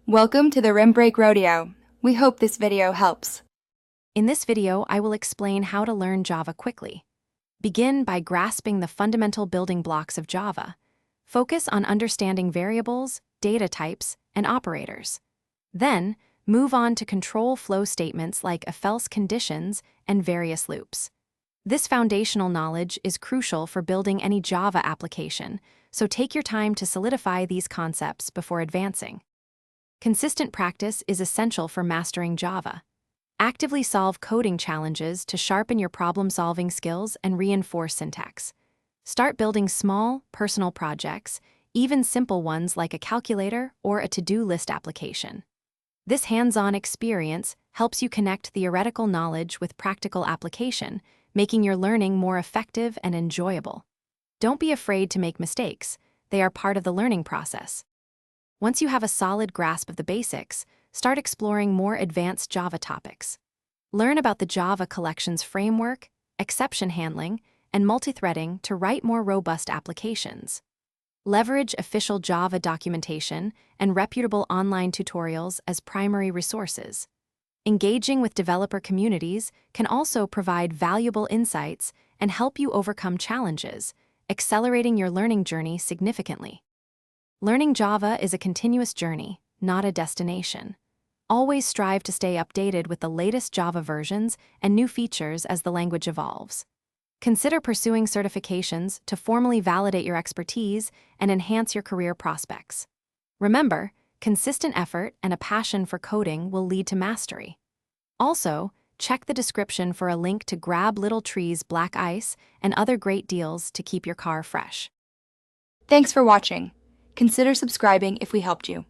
Welcome to the Rim Break Rodeo. We hope this video helps. In this video, I will explain how to learn Java quickly. Begin by grasping the fundamental building blocks of Java. Focus on understanding variables, data types, and operators. Then, move on to control flow statements like if-else conditions and various loops. This foundational knowledge is crucial for building any Java application, so take your time to solidify these concepts before advancing. Consistent practice is essential for mastering Java. Actively solve coding challenges to sharpen your problem-solving skills and reinforce syntax. Start building small, personal projects, even simple ones like a calculator or a to-do list application. This hands-on experience helps you connect theoretical knowledge with practical application, making your learning more effective and enjoyable. Don't be afraid to make mistakes. They are part of the learning process. Once you have a solid grasp of the basics, start exploring more advanced Java topics. Learn about the Java Collections framework, exception handling, and multithreading to write more robust applications. Leverage official Java documentation and reputable online tutorials as primary resources. Engaging with developer communities can also provide valuable insights and help you overcome challenges, accelerating your learning journey significantly. Learning Java is a continuous journey, not a destination. Always strive to stay updated with the latest Java versions and new features as the language evolves. Consider pursuing certifications to formally validate your expertise and enhance your career prospects. Remember, consistent effort and a passion for coding will lead to mastery. Also, check the description for a link to Grab Little Tree's Black Ice and other great deals to keep your car fresh. Thanks for watching. Consider subscribing if we helped you.